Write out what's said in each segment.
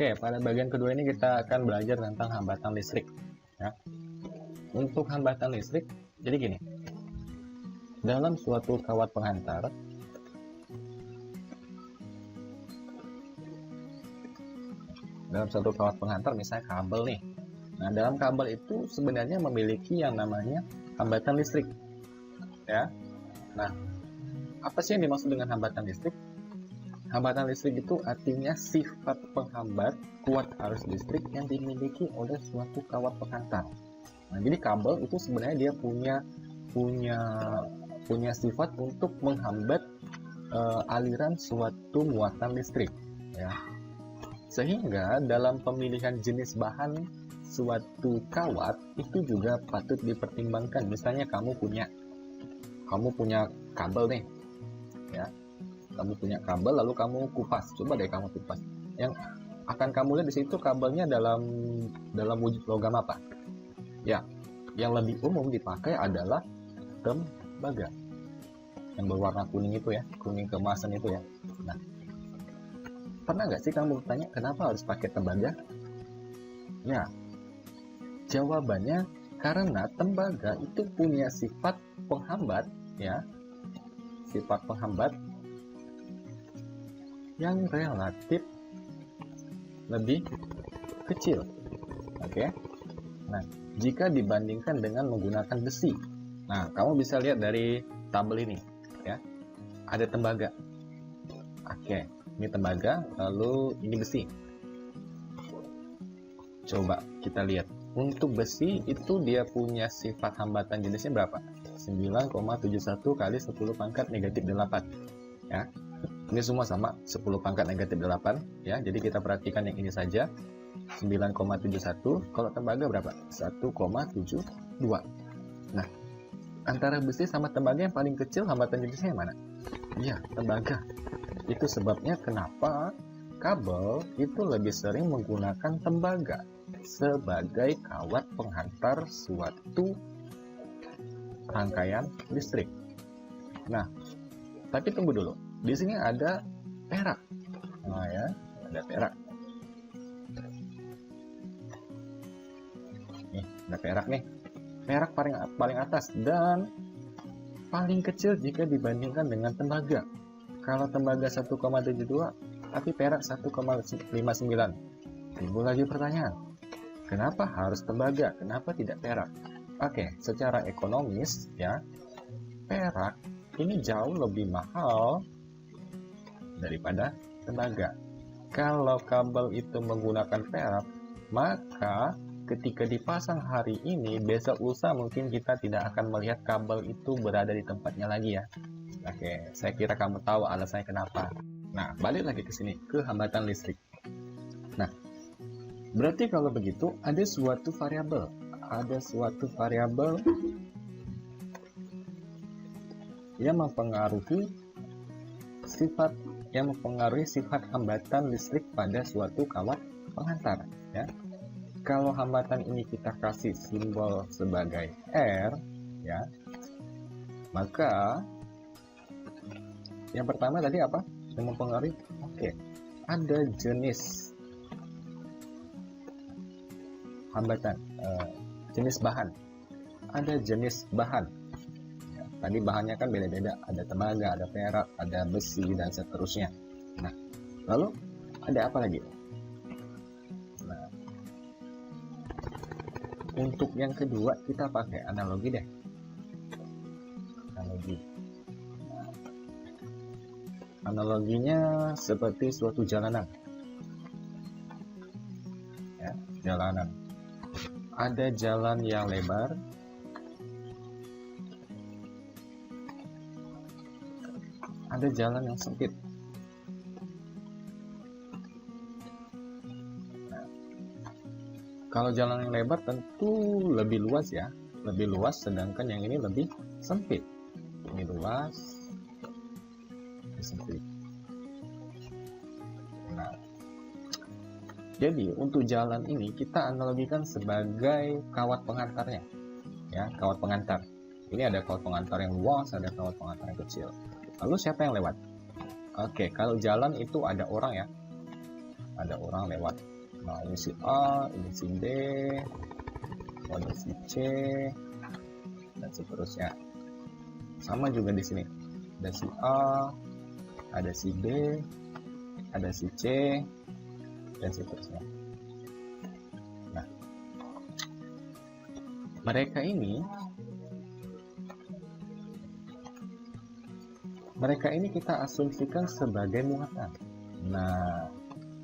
Oke, pada bagian kedua ini kita akan belajar tentang hambatan listrik. Ya. Untuk hambatan listrik, jadi gini. Dalam suatu kawat pengantar, misalnya kabel nih. Nah, dalam kabel itu sebenarnya memiliki yang namanya hambatan listrik. Ya. Nah, apa sih yang dimaksud dengan hambatan listrik? Hambatan listrik itu artinya sifat penghambat kuat arus listrik yang dimiliki oleh suatu kawat pengantar. Nah, jadi kabel itu sebenarnya dia punya sifat untuk menghambat aliran suatu muatan listrik, ya. Sehingga dalam pemilihan jenis bahan suatu kawat itu juga patut dipertimbangkan. Misalnya kamu punya kabel nih, ya. Kamu punya kabel lalu kamu kupas. Coba deh kamu kupas. Yang akan kamu lihat di situ kabelnya dalam wujud logam apa? Ya, yang lebih umum dipakai adalah tembaga. Yang berwarna kuning itu ya, kuning keemasan itu ya. Nah, pernah nggak sih kamu bertanya kenapa harus pakai tembaga? Ya, jawabannya karena tembaga itu punya sifat penghambat, ya. Sifat penghambat yang relatif lebih kecil. Oke. Nah, jika dibandingkan dengan menggunakan besi. Nah, kamu bisa lihat dari tabel ini, ya. Ada tembaga. Oke, ini tembaga, lalu ini besi. Coba kita lihat. Untuk besi itu dia punya sifat hambatan jenisnya berapa? 9,71 kali 10 pangkat negatif 8. Ya. Ini semua sama 10 pangkat negatif 8, ya. Jadi kita perhatikan yang ini saja 9,71. Kalau tembaga berapa? 1,72. Nah, antara besi sama tembaga yang paling kecil hambatan jenisnya yang mana? Iya, tembaga. Itu sebabnya kenapa kabel itu lebih sering menggunakan tembaga sebagai kawat penghantar suatu rangkaian listrik. Nah, tapi tunggu dulu. Di sini ada perak. Nah, ya, ada perak. Nih, ada perak nih. Perak paling atas dan paling kecil jika dibandingkan dengan tembaga. Kalau tembaga 1,72, tapi perak 1,59. Timbul lagi pertanyaan. Kenapa harus tembaga? Kenapa tidak perak? Oke, secara ekonomis ya, perak ini jauh lebih mahal daripada tembaga. Kalau kabel itu menggunakan perak, maka ketika dipasang hari ini, besok lusa mungkin kita tidak akan melihat kabel itu berada di tempatnya lagi ya. Oke, saya kira kamu tahu alasannya kenapa. Nah, balik lagi ke sini, ke hambatan listrik. Nah, berarti kalau begitu ada suatu variabel yang mempengaruhi sifat hambatan listrik pada suatu kawat penghantar, ya. Kalau hambatan ini kita kasih simbol sebagai R, ya, maka yang pertama tadi apa yang mempengaruhi? Oke, ada jenis hambatan, jenis bahan. Ada jenis bahan. Ya, tadi bahannya kan beda-beda. Ada tembaga, ada perak, ada besi dan seterusnya. Nah, lalu ada apa lagi? Nah, untuk yang kedua kita pakai analogi deh. Analogi. Analoginya seperti suatu jalanan. Ya, jalanan. Ada jalan yang lebar, ada jalan yang sempit. Nah, kalau jalan yang lebar tentu lebih luas ya, lebih luas, sedangkan yang ini lebih sempit. Ini luas, ini sempit. Nah, jadi untuk jalan ini kita analogikan sebagai kawat pengantarnya, ya, kawat pengantar. Ini ada kawat pengantar yang luas, ada kawat pengantar yang kecil. Lalu siapa yang lewat? Oke, kalau jalan itu ada orang ya, ada orang lewat. Nah, ini si A, ini si B, ada si C, dan seterusnya. Sama juga di sini. Ada si A, ada si B, ada si C, dan seterusnya. Nah, mereka ini kita asumsikan sebagai muatan. Nah,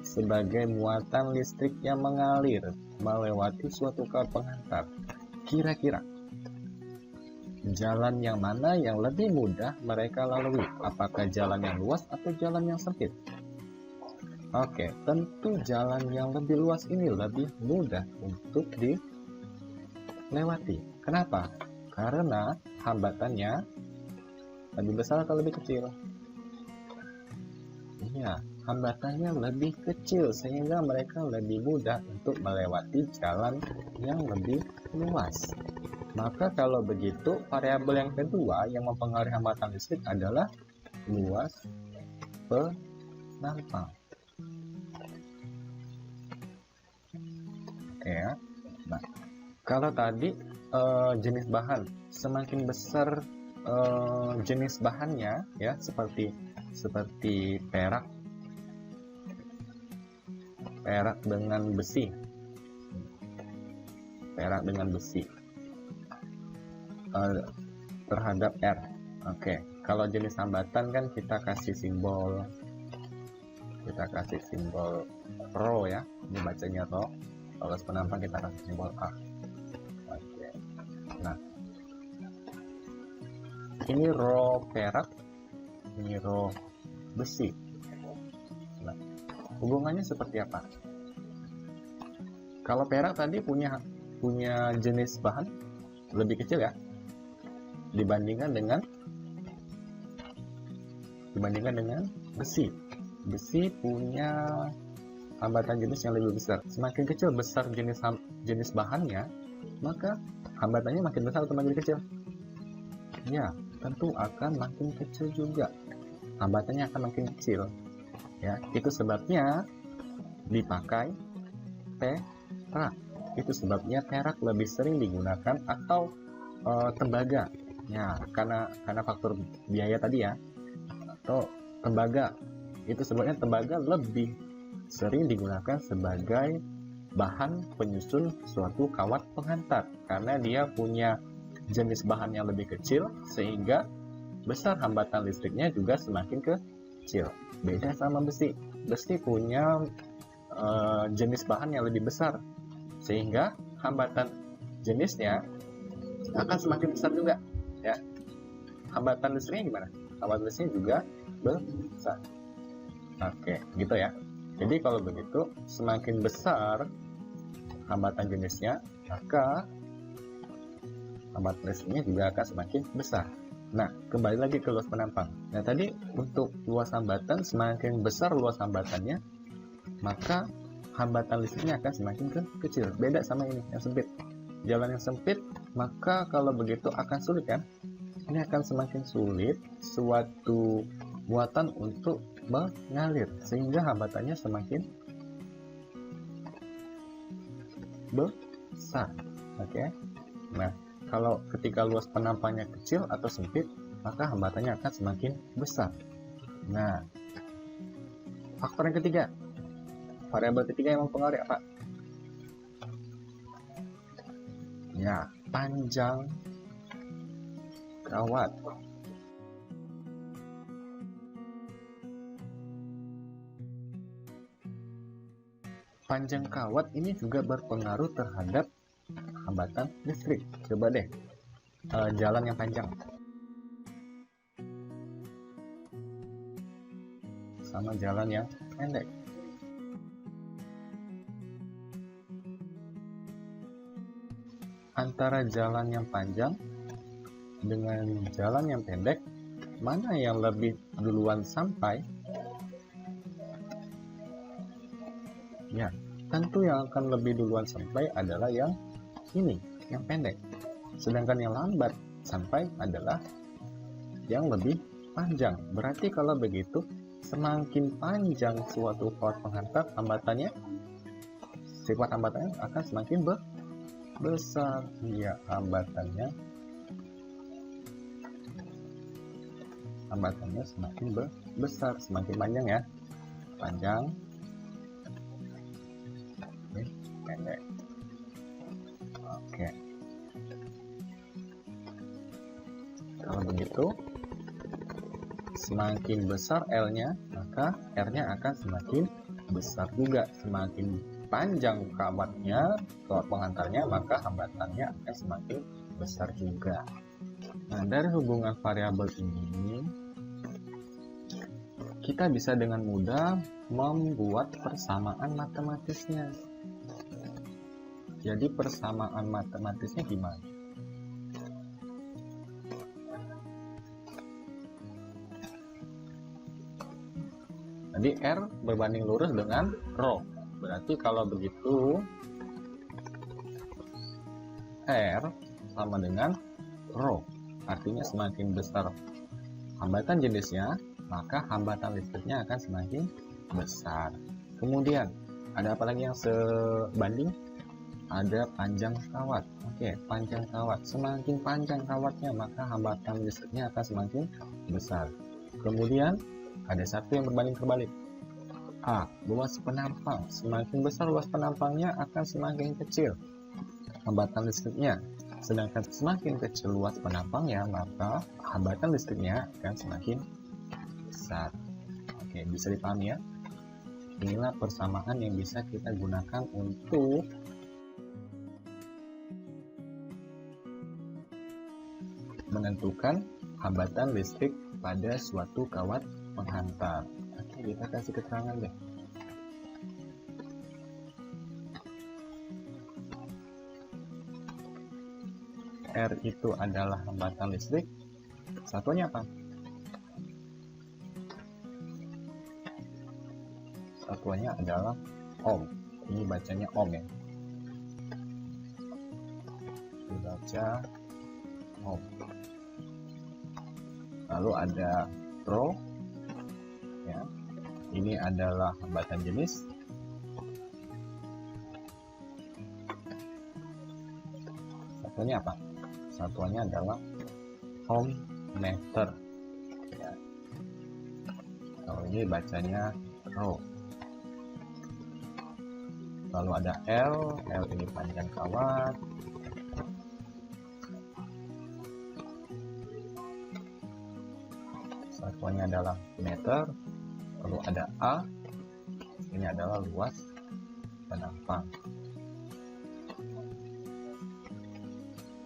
sebagai muatan listrik yang mengalir melewati suatu kawat penghantar. Kira-kira jalan yang mana yang lebih mudah mereka lalui? Apakah jalan yang luas atau jalan yang sempit? Oke, tentu jalan yang lebih luas ini lebih mudah untuk dilewati. Kenapa? Karena hambatannya lebih besar atau lebih kecil? Iya, hambatannya lebih kecil sehingga mereka lebih mudah untuk melewati jalan yang lebih luas. Maka kalau begitu, variabel yang kedua yang mempengaruhi hambatan listrik adalah luas penampang. Oke ya. Nah, kalau tadi jenis bahan, semakin besar jenis bahannya ya, seperti perak dengan besi, terhadap R. Oke, kalau jenis hambatan kan kita kasih simbol rho ya, ini bacanya rho. Kalau penampang kita kasih simbol A. Oke. Nah, ini rho perak, ini rho besi. Nah, hubungannya seperti apa? Kalau perak tadi punya jenis bahan lebih kecil ya, dibandingkan dengan besi. Besi punya hambatan jenis yang lebih besar. Semakin besar jenis bahannya, maka hambatannya makin besar atau makin kecil? Ya, tentu akan makin kecil juga. Hambatannya akan makin kecil. Ya, itu sebabnya dipakai perak. Itu sebabnya perak lebih sering digunakan atau tembaga. Ya, karena faktor biaya tadi ya. Atau tembaga. Itu sebabnya tembaga lebih sering digunakan sebagai bahan penyusun suatu kawat penghantar karena dia punya jenis bahan yang lebih kecil sehingga besar hambatan listriknya juga semakin kecil. Beda sama besi. Besi punya jenis bahan yang lebih besar sehingga hambatan jenisnya akan semakin besar juga ya. Hambatan listriknya gimana? Hambatan listriknya juga besar. Oke, gitu ya. Jadi kalau begitu, semakin besar hambatan jenisnya, maka hambatan listriknya juga akan semakin besar. Nah, kembali lagi ke luas penampang. Nah, tadi untuk luas hambatan, semakin besar luas hambatannya, maka hambatan listriknya akan semakin kecil. Beda sama ini, yang sempit. Jalan yang sempit, maka kalau begitu akan sulit kan? Ini akan semakin sulit suatu muatan untuk mengalir sehingga hambatannya semakin besar. Oke. Nah, kalau ketika luas penampangnya kecil atau sempit, maka hambatannya akan semakin besar. Nah, faktor yang ketiga, variabel ketiga yang mempengaruhi apa? Ya, panjang kawat. Panjang kawat ini juga berpengaruh terhadap hambatan listrik. Coba deh, jalan yang panjang sama jalan yang pendek. Antara jalan yang panjang dengan jalan yang pendek, mana yang lebih duluan sampai? Ya, tentu yang akan lebih duluan sampai adalah yang ini, yang pendek. Sedangkan yang lambat sampai adalah yang lebih panjang. Berarti kalau begitu, semakin panjang suatu kawat penghantar, hambatannya sifat hambatannya akan semakin besar. Ya, hambatannya semakin besar, semakin panjang ya, panjang, pendek. Oke, kalau begitu semakin besar L-nya, maka R-nya akan semakin besar juga. Semakin panjang kawatnya, kawat penghantarnya, maka hambatannya akan semakin besar juga. Nah, dari hubungan variabel ini kita bisa dengan mudah membuat persamaan matematisnya. Jadi persamaan matematisnya gimana? Jadi R berbanding lurus dengan rho. Berarti kalau begitu R sama dengan rho. Artinya semakin besar hambatan jenisnya, maka hambatan listriknya akan semakin besar. Kemudian ada apa lagi yang sebanding? Ada panjang kawat. Oke, panjang kawat. Semakin panjang kawatnya, maka hambatan listriknya akan semakin besar. Kemudian ada satu yang berbanding terbalik. A, luas penampang. Semakin besar luas penampangnya akan semakin kecil hambatan listriknya. Sedangkan semakin kecil luas penampangnya, maka hambatan listriknya akan semakin besar. Oke, bisa dipahami ya? Inilah persamaan yang bisa kita gunakan untuk menentukan hambatan listrik pada suatu kawat penghantar. Oke, kita kasih keterangan deh. R itu adalah hambatan listrik. Satuannya apa? Satuannya adalah ohm. Ini bacanya ohm ya. Dibaca ohm. Lalu ada rho. Ya. Ini adalah hambatan jenis. Satuannya apa? Satuannya adalah ohm meter. Ya. Kalau ini bacanya rho. Lalu ada L ini panjang kawat. Satuannya adalah meter. Lalu ada A, ini adalah luas penampang.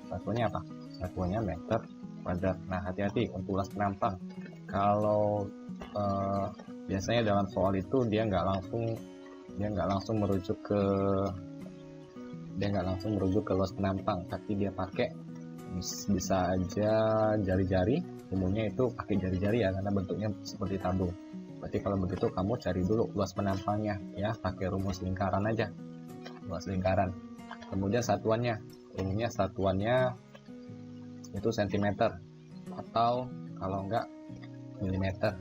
Satuannya apa? Satuannya meter kuadrat. Nah, hati-hati untuk luas penampang. Kalau biasanya dalam soal itu dia nggak langsung merujuk ke luas penampang, tapi dia pakai bisa aja jari-jari. Umumnya itu pakai jari-jari ya, karena bentuknya seperti tabung. Berarti kalau begitu kamu cari dulu luas penampangnya ya, pakai rumus lingkaran aja, luas lingkaran. Kemudian satuannya, umumnya satuannya itu cm atau kalau enggak milimeter.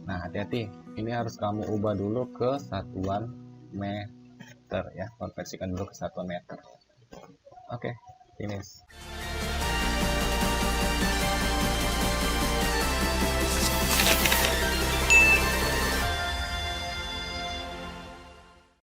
Nah, hati-hati, ini harus kamu ubah dulu ke satuan meter ya, konversikan dulu ke satuan meter. Oke, finish.